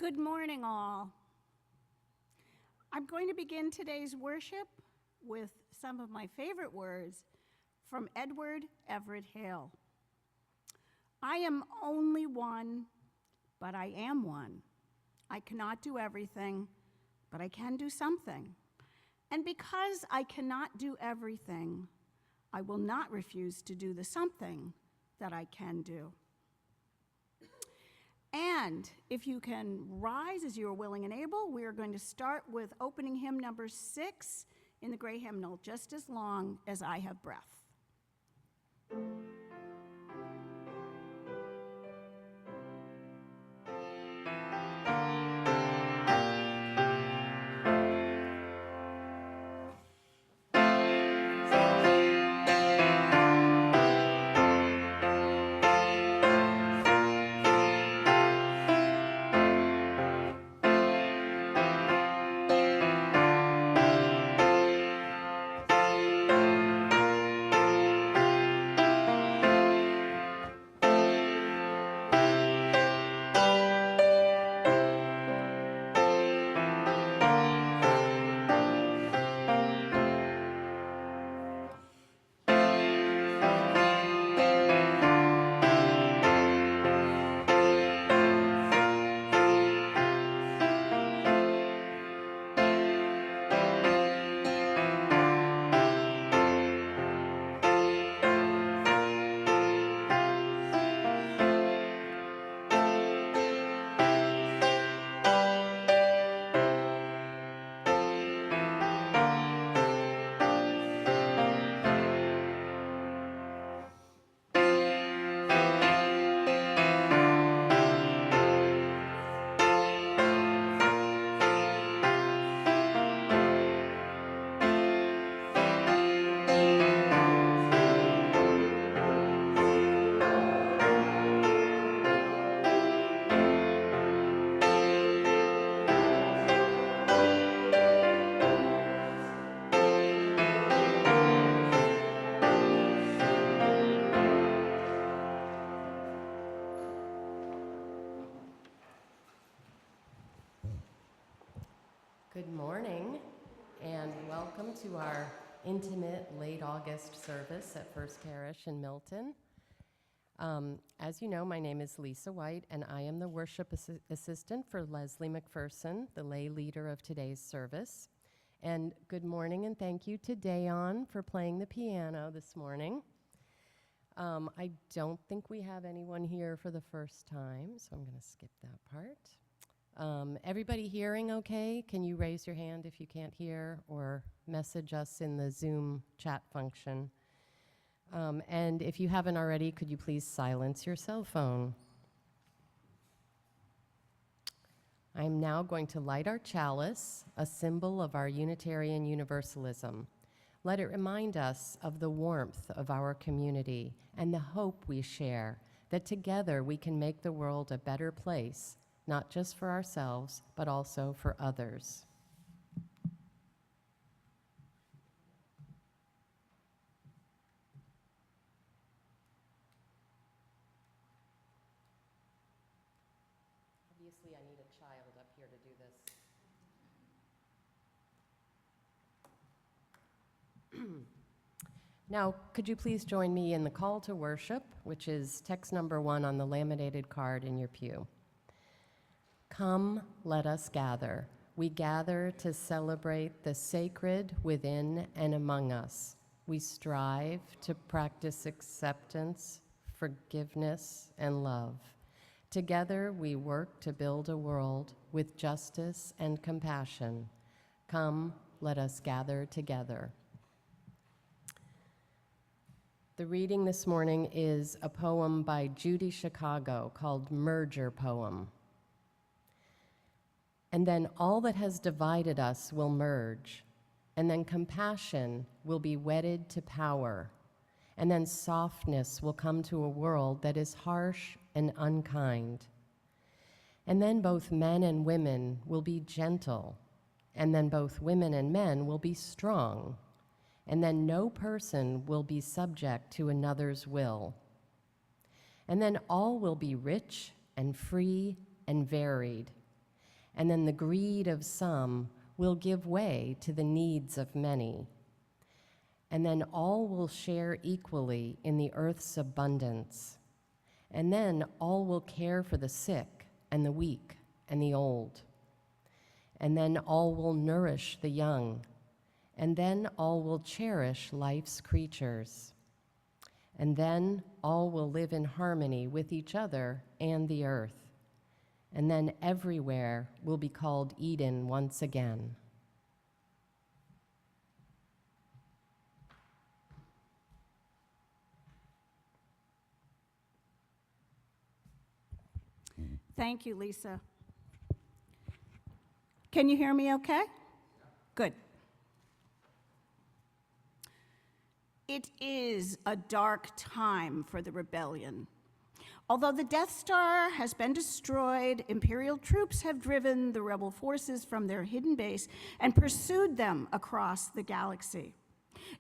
Good morning, all. I'm going to begin today's worship with some of my favorite words from Edward Everett Hale. I am only one, but I am one. I cannot do everything, but I can do something. And because I cannot do everything, I will not refuse to do the something that I can do. And if you can rise as you are willing and able, we are going to start with opening hymn number 6 in the gray hymnal, Just as Long as I Have Breath. Good morning, and welcome to our intimate late August service at First Parish in Milton. As you know, my name is Lisa White, and I am the worship assistant for Leslie McPherson, the lay leader of today's service. And good morning, and thank you to Dayon for playing the piano this morning. I don't think we have anyone here for the first time, so I'm going to skip that part. Everybody hearing okay? Can you raise your hand if you can't hear, or message us in the Zoom chat function? And if you haven't already, could you please silence your cell phone? I'm now going to light our chalice, a symbol of our Unitarian Universalism. Let it remind us of the warmth of our community and the hope we share, that together we can make the world a better place, not just for ourselves, but also for others. Obviously, I need a child up here to do this. Now, could you please join me in the call to worship, which is text number 1 on the laminated card in your pew. Come, let us gather. We gather to celebrate the sacred within and among us. We strive to practice acceptance, forgiveness, and love. Together, we work to build a world with justice and compassion. Come, let us gather together. The reading this morning is a poem by Judy Chicago called Merger Poem. And then all that has divided us will merge, and then compassion will be wedded to power, and then softness will come to a world that is harsh and unkind. And then both men and women will be gentle, and then both women and men will be strong, and then no person will be subject to another's will. And then all will be rich and free and varied, and then the greed of some will give way to the needs of many. And then all will share equally in the earth's abundance. And then all will care for the sick and the weak and the old. And then all will nourish the young. And then all will cherish life's creatures. And then all will live in harmony with each other and the earth. And then everywhere will be called Eden once again. Thank you, Lisa. Can you hear me okay? Good. It is a dark time for the rebellion. Although the Death Star has been destroyed, Imperial troops have driven the rebel forces from their hidden base and pursued them across the galaxy.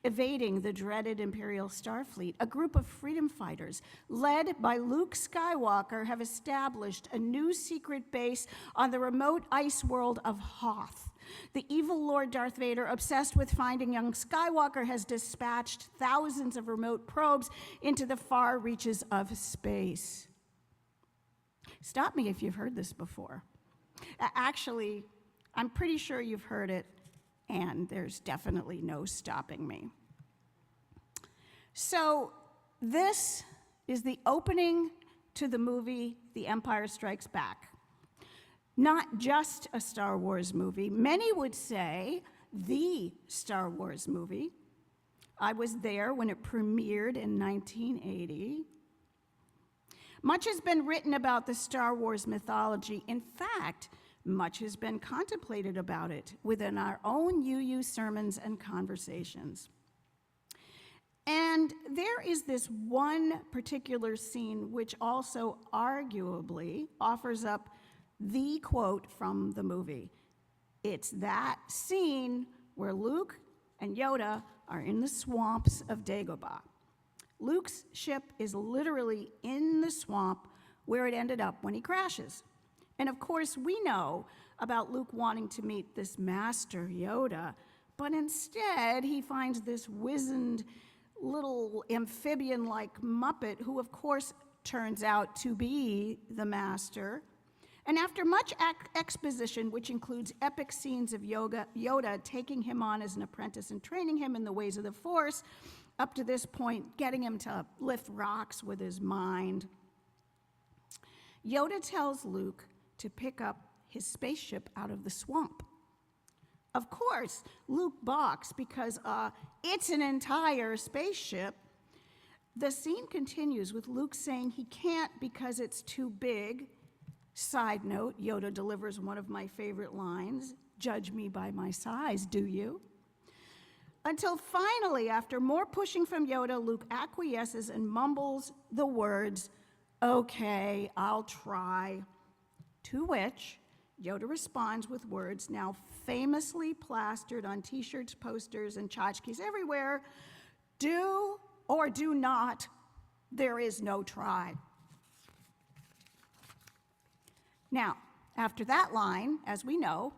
Evading the dreaded Imperial Starfleet, a group of freedom fighters led by Luke Skywalker have established a new secret base on the remote ice world of Hoth. The evil Lord Darth Vader, obsessed with finding young Skywalker, has dispatched thousands of remote probes into the far reaches of space. Stop me if you've heard this before. Actually, I'm pretty sure you've heard it, and there's definitely no stopping me. So this is the opening to the movie The Empire Strikes Back. Not just a Star Wars movie. Many would say the Star Wars movie. I was there when it premiered in 1980. Much has been written about the Star Wars mythology. In fact, much has been contemplated about it within our own UU sermons and conversations. And there is this one particular scene which also arguably offers up the quote from the movie. It's that scene where Luke and Yoda are in the swamps of Dagobah. Luke's ship is literally in the swamp where it ended up when he crashes. And of course, we know about Luke wanting to meet this master Yoda, but instead he finds this wizened little amphibian-like Muppet who, of course, turns out to be the master. And after much exposition, which includes epic scenes of Yoda taking him on as an apprentice and training him in the ways of the Force, up to this point, getting him to lift rocks with his mind, Yoda tells Luke to pick up his spaceship out of the swamp. Of course, Luke balks because it's an entire spaceship. The scene continues with Luke saying he can't because it's too big. Side note, Yoda delivers one of my favorite lines, "Judge me by my size, do you?" Until finally, after more pushing from Yoda, Luke acquiesces and mumbles the words, "Okay, I'll try." To which Yoda responds with words now famously plastered on t-shirts, posters, and tchotchkes everywhere, "Do or do not, there is no try." Now, after that line, as we know,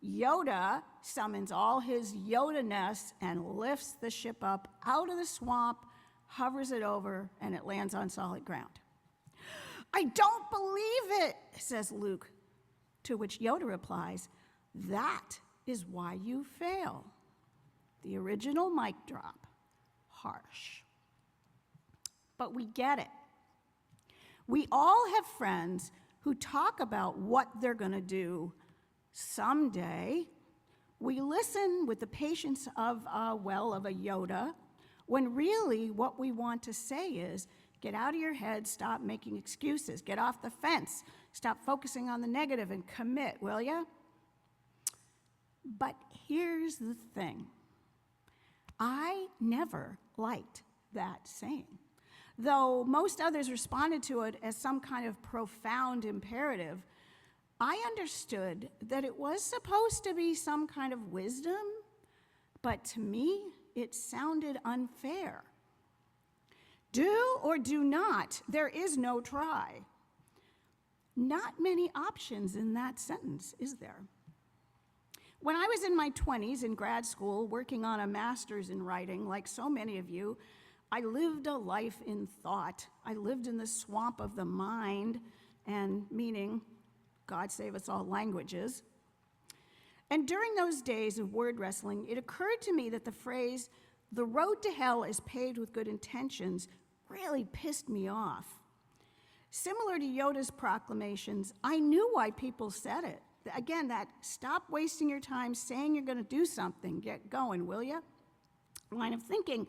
Yoda summons all his Yoda-ness and lifts the ship up out of the swamp, hovers it over, and it lands on solid ground. "I don't believe it," says Luke, to which Yoda replies, "That is why you fail." The original mic drop, harsh. But we get it. We all have friends who talk about what they're going to do someday. We listen with the patience of a Yoda, when really what we want to say is, get out of your head, stop making excuses, get off the fence, stop focusing on the negative and commit, will ya? But here's the thing. I never liked that saying. Though most others responded to it as some kind of profound imperative, I understood that it was supposed to be some kind of wisdom, but to me, it sounded unfair. Do or do not, there is no try. Not many options in that sentence, is there? When I was in my 20s in grad school, working on a master's in writing, like so many of you, I lived a life in thought. I lived in the swamp of the mind, and meaning, God save us all, languages. And during those days of word wrestling, it occurred to me that the phrase, "the road to hell is paved with good intentions," really pissed me off. Similar to Yoda's proclamations, I knew why people said it. Again, that stop wasting your time saying you're going to do something, get going, will you? Line of thinking.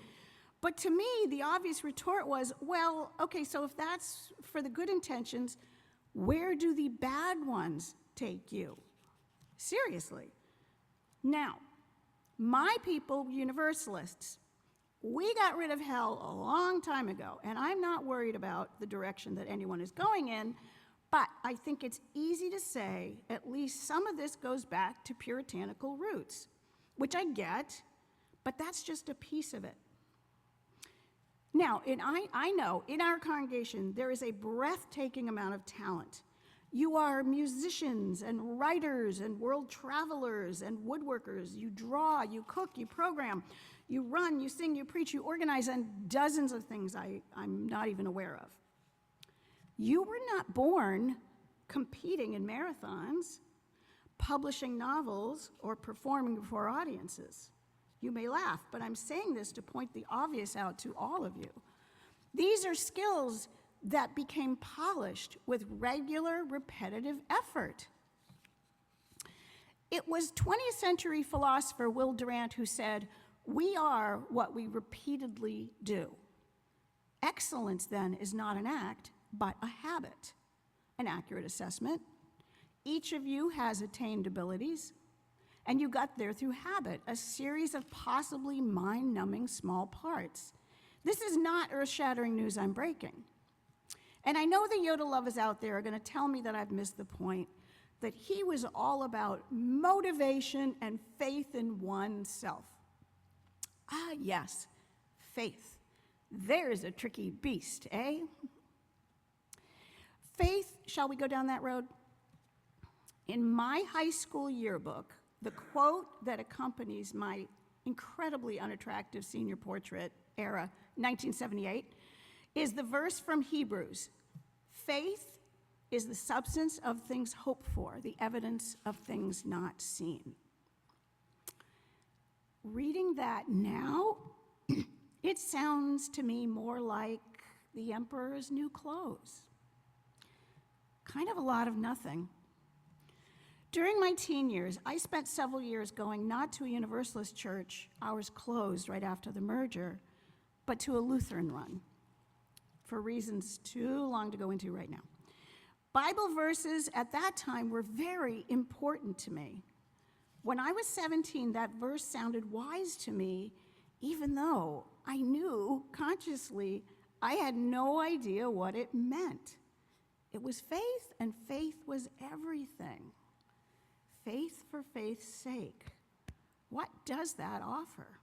But to me, the obvious retort was, well, okay, so if that's for the good intentions, where do the bad ones take you? Seriously. Now, my people, Universalists, we got rid of hell a long time ago, and I'm not worried about the direction that anyone is going in, but I think it's easy to say at least some of this goes back to puritanical roots, which I get, but that's just a piece of it. Now, I know in our congregation there is a breathtaking amount of talent. You are musicians and writers and world travelers and woodworkers. You draw, you cook, you program, you run, you sing, you preach, you organize, and dozens of things I'm not even aware of. You were not born competing in marathons, publishing novels, or performing before audiences. You may laugh, but I'm saying this to point the obvious out to all of you. These are skills that became polished with regular, repetitive effort. It was 20th century philosopher Will Durant who said, "We are what we repeatedly do." Excellence, then, is not an act, but a habit. An accurate assessment. Each of you has attained abilities, and you got there through habit, a series of possibly mind-numbing small parts. This is not earth-shattering news I'm breaking. And I know the Yoda lovers out there are going to tell me that I've missed the point, that he was all about motivation and faith in oneself. Ah, yes, faith. There's a tricky beast, eh? Faith, shall we go down that road? In my high school yearbook, the quote that accompanies my incredibly unattractive senior portrait era, 1978, is the verse from Hebrews. Faith is the substance of things hoped for, the evidence of things not seen. Reading that now, it sounds to me more like the emperor's new clothes. Kind of a lot of nothing. During my teen years, I spent several years going not to a Universalist church, ours closed right after the merger, but to a Lutheran one, for reasons too long to go into right now. Bible verses at that time were very important to me. When I was 17, that verse sounded wise to me, even though I knew consciously I had no idea what it meant. It was faith, and faith was everything. Faith for faith's sake. What does that offer?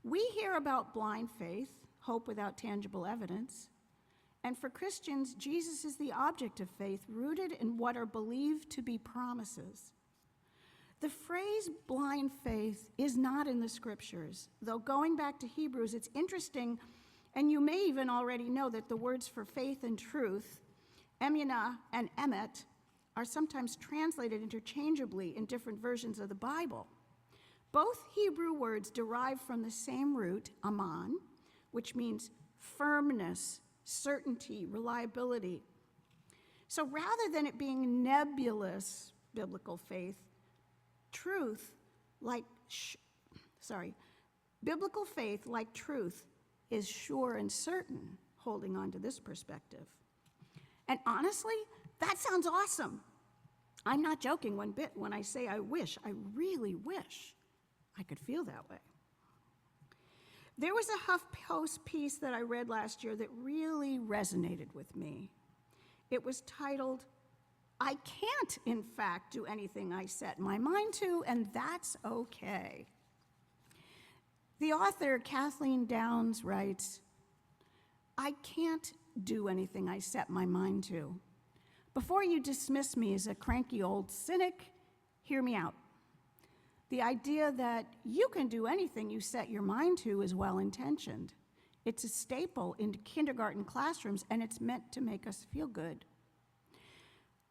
We hear about blind faith, hope without tangible evidence. And for Christians, Jesus is the object of faith, rooted in what are believed to be promises. The phrase blind faith is not in the scriptures, though going back to Hebrews, it's interesting, and you may even already know that the words for faith and truth, emunah and emet, are sometimes translated interchangeably in different versions of the Bible. Both Hebrew words derive from the same root, aman, which means firmness, certainty, reliability. So rather than it being nebulous biblical faith, biblical faith, like truth, is sure and certain, holding on to this perspective. And honestly, that sounds awesome. I'm not joking one bit when I say I really wish I could feel that way. There was a HuffPost piece that I read last year that really resonated with me. It was titled, "I can't, in fact, do anything I set my mind to, and that's okay." The author, Kathleen Downs, writes, "I can't do anything I set my mind to. Before you dismiss me as a cranky old cynic, hear me out. The idea that you can do anything you set your mind to is well-intentioned. It's a staple in kindergarten classrooms, and it's meant to make us feel good.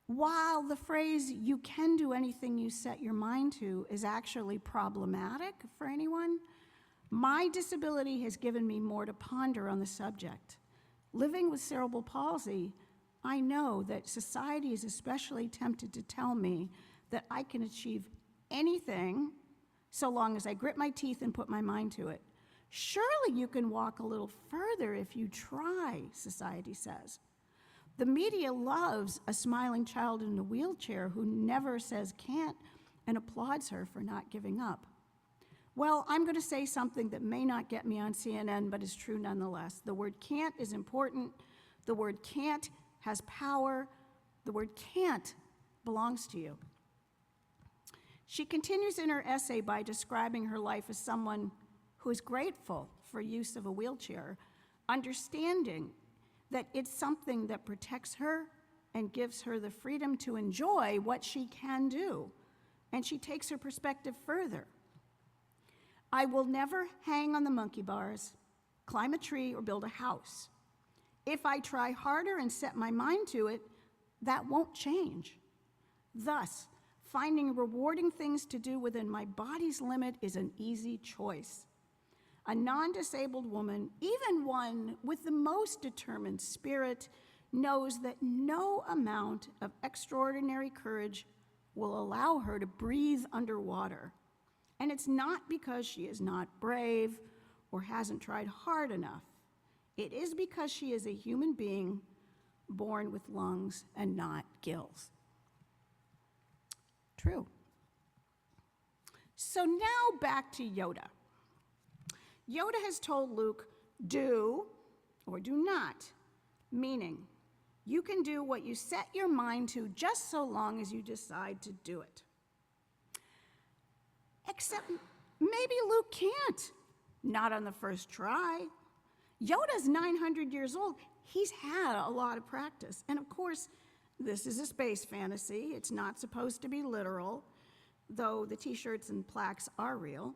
While the phrase, "you can do anything you set your mind to," is actually problematic for anyone, my disability has given me more to ponder on the subject. Living with cerebral palsy, I know that society is especially tempted to tell me that I can achieve anything so long as I grit my teeth and put my mind to it. Surely you can walk a little further if you try, society says. The media loves a smiling child in a wheelchair who never says can't and applauds her for not giving up. Well, I'm going to say something that may not get me on CNN, but is true nonetheless. The word can't is important. The word can't has power. The word can't belongs to you. She continues in her essay by describing her life as someone who is grateful for use of a wheelchair, understanding that it's something that protects her and gives her the freedom to enjoy what she can do. And she takes her perspective further. I will never hang on the monkey bars, climb a tree, or build a house. If I try harder and set my mind to it, that won't change. Thus, finding rewarding things to do within my body's limit is an easy choice. A non-disabled woman, even one with the most determined spirit, knows that no amount of extraordinary courage will allow her to breathe underwater. And it's not because she is not brave or hasn't tried hard enough. It is because she is a human being born with lungs and not gills. True. So now back to Yoda. Yoda has told Luke, do or do not, meaning you can do what you set your mind to just so long as you decide to do it. Except maybe Luke can't, not on the first try. Yoda's 900 years old. He's had a lot of practice. And of course, this is a space fantasy. It's not supposed to be literal, though the t-shirts and plaques are real.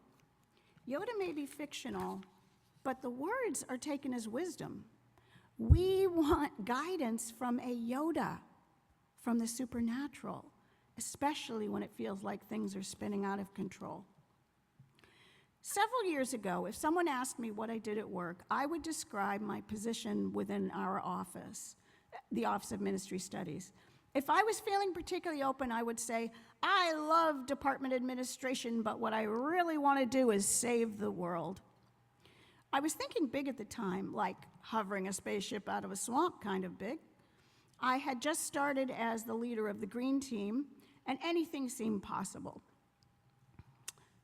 Yoda may be fictional, but the words are taken as wisdom. We want guidance from a Yoda, from the supernatural, especially when it feels like things are spinning out of control. Several years ago, if someone asked me what I did at work, I would describe my position within our office, the Office of Ministry Studies. If I was feeling particularly open, I would say, I love department administration, but what I really want to do is save the world. I was thinking big at the time, like hovering a spaceship out of a swamp kind of big. I had just started as the leader of the green team, and anything seemed possible.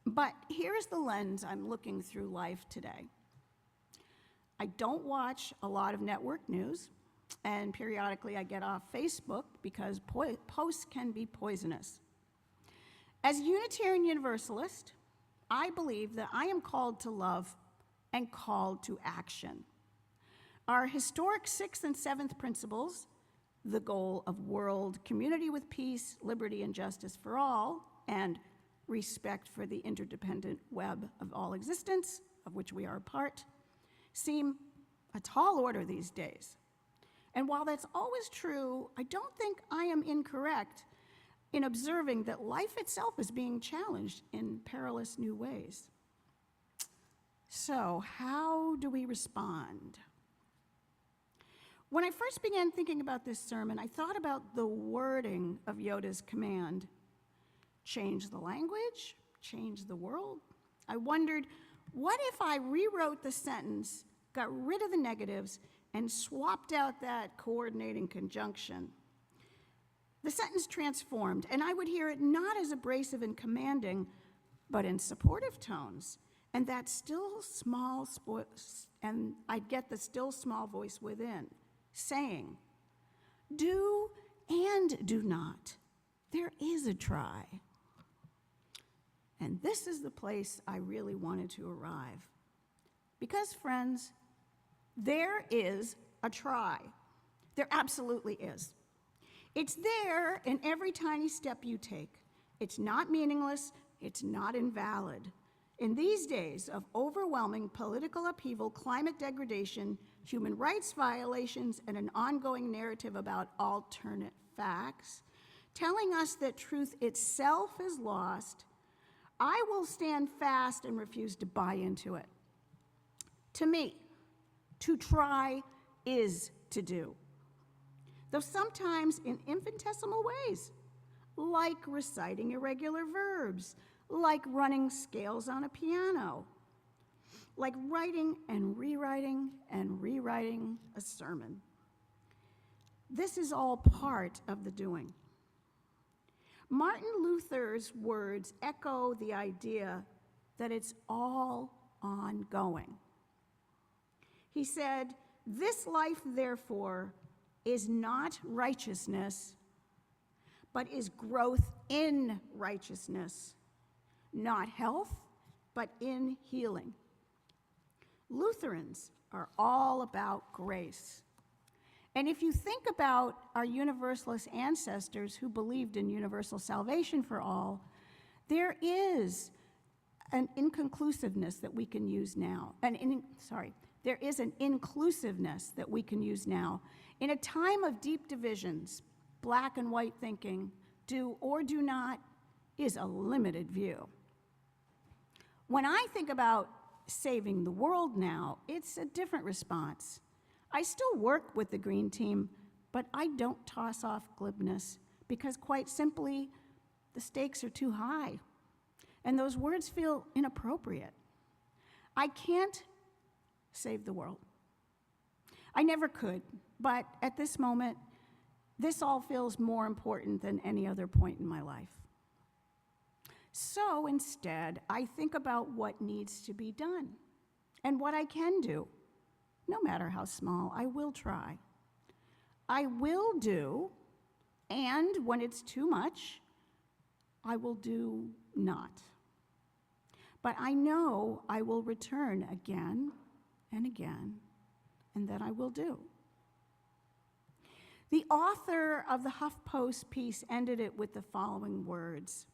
But here's the lens I'm looking through life today. I don't watch a lot of network news, and periodically I get off Facebook because posts can be poisonous. As a Unitarian Universalist, I believe that I am called to love and called to action. Our historic 6th and 7th principles, the goal of world community with peace, liberty, and justice for all, and respect for the interdependent web of all existence, of which we are a part, seem a tall order these days. And while that's always true, I don't think I am incorrect in observing that life itself is being challenged in perilous new ways. So, how do we respond? When I first began thinking about this sermon, I thought about the wording of Yoda's command. Change the language, change the world. I wondered, what if I rewrote the sentence, got rid of the negatives, and swapped out that coordinating conjunction? The sentence transformed, and I would hear it not as abrasive and commanding, but in supportive tones. And that and I'd get the still small voice within, saying, do and do not. There is a try. And this is the place I really wanted to arrive. Because, friends, there is a try. There absolutely is. It's there in every tiny step you take. It's not meaningless, it's not invalid. In these days of overwhelming political upheaval, climate degradation, human rights violations, and an ongoing narrative about alternate facts, telling us that truth itself is lost, I will stand fast and refuse to buy into it. To me, to try is to do, though sometimes in infinitesimal ways, like reciting irregular verbs, like running scales on a piano, like writing and rewriting a sermon. This is all part of the doing. Martin Luther's words echo the idea that it's all ongoing. He said, "This life, therefore, is not righteousness, but is growth in righteousness, not health, but in healing." Lutherans are all about grace. And if you think about our Universalist ancestors who believed in universal salvation for all, there is an inconclusiveness that we can use now. There is an inclusiveness that we can use now. In a time of deep divisions, black and white thinking, do or do not, is a limited view. When I think about saving the world now, it's a different response. I still work with the Green Team, but I don't toss off glibness because, quite simply, the stakes are too high, and those words feel inappropriate. I can't save the world. I never could, but at this moment, this all feels more important than any other point in my life. So instead, I think about what needs to be done and what I can do. No matter how small, I will try. I will do, and when it's too much, I will do not. But I know I will return again and again, and that I will do. The author of the HuffPost piece ended it with the following words: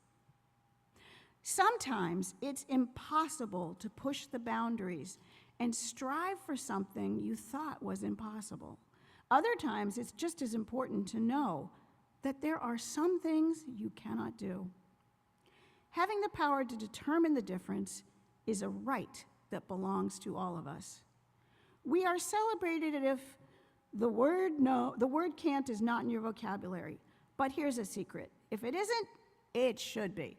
"Sometimes it's impossible to push the boundaries and strive for something you thought was impossible. Other times it's just as important to know that there are some things you cannot do. Having the power to determine the difference is a right that belongs to all of us. We are celebrated if the word can't is not in your vocabulary. But here's a secret. If it isn't, it should be.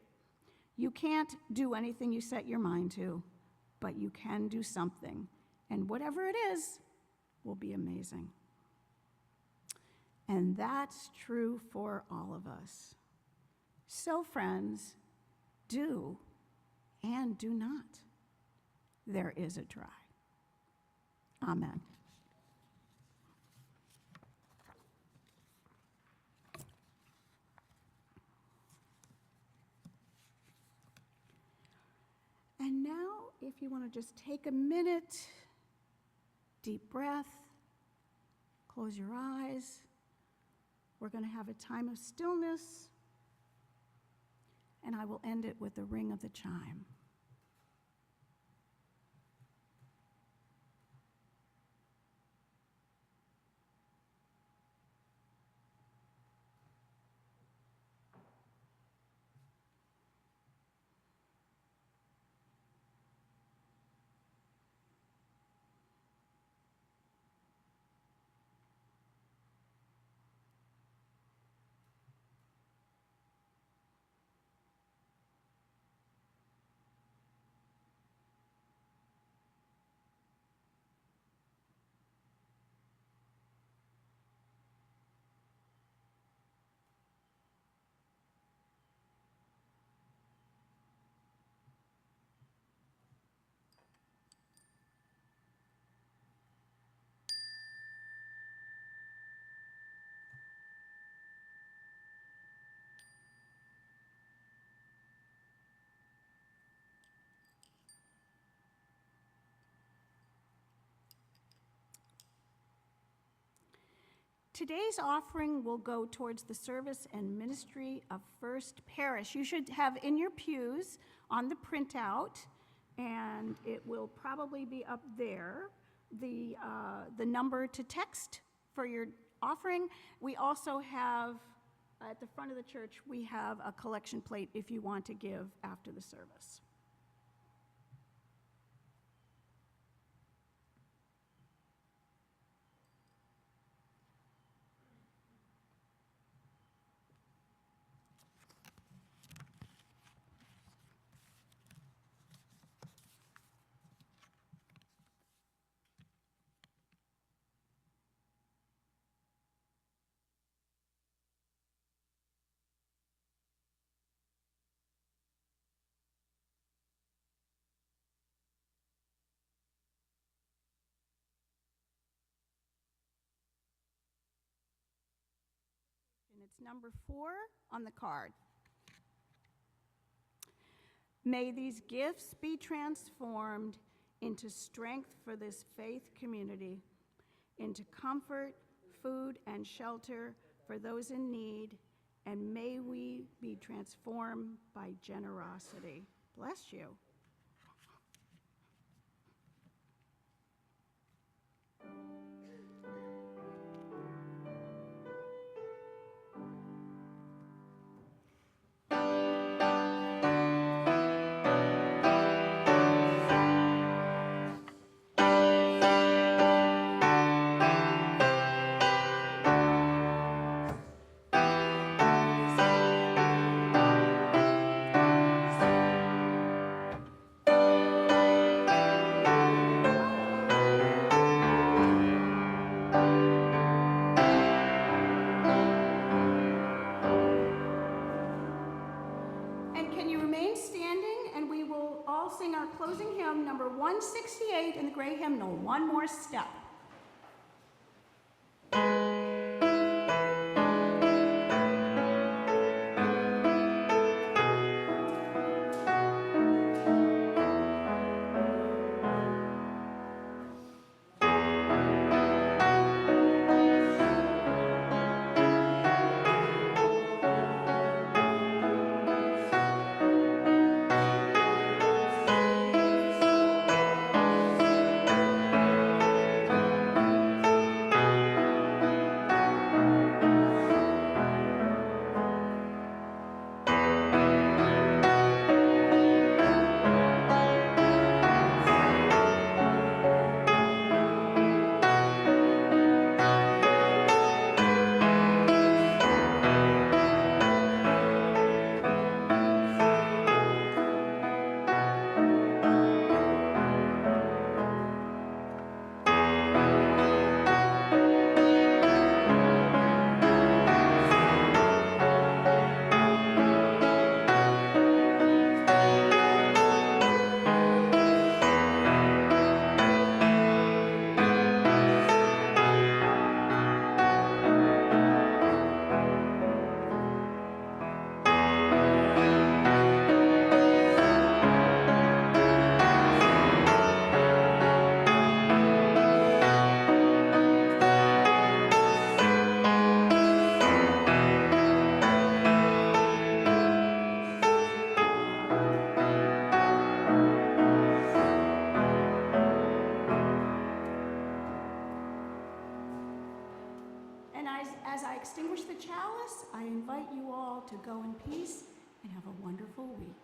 You can't do anything you set your mind to, but you can do something. And whatever it is will be amazing." And that's true for all of us. So, friends, do and do not. There is a try. Amen. And now, if you want to just take a minute, deep breath, close your eyes. We're going to have a time of stillness, and I will end it with the ring of the chime. Today's offering will go towards the service and ministry of First Parish. You should have in your pews on the printout, and it will probably be up there, the number to text for your offering. We also have, at the front of the church, we have a collection plate if you want to give after the service. And it's number 4 on the card. May these gifts be transformed into strength for this faith community, into comfort, food, and shelter for those in need, and may we be transformed by generosity. Bless you. Sing our closing hymn, number 168 in the gray hymnal, One More Step. As I extinguish the chalice, I invite you all to go in peace and have a wonderful week.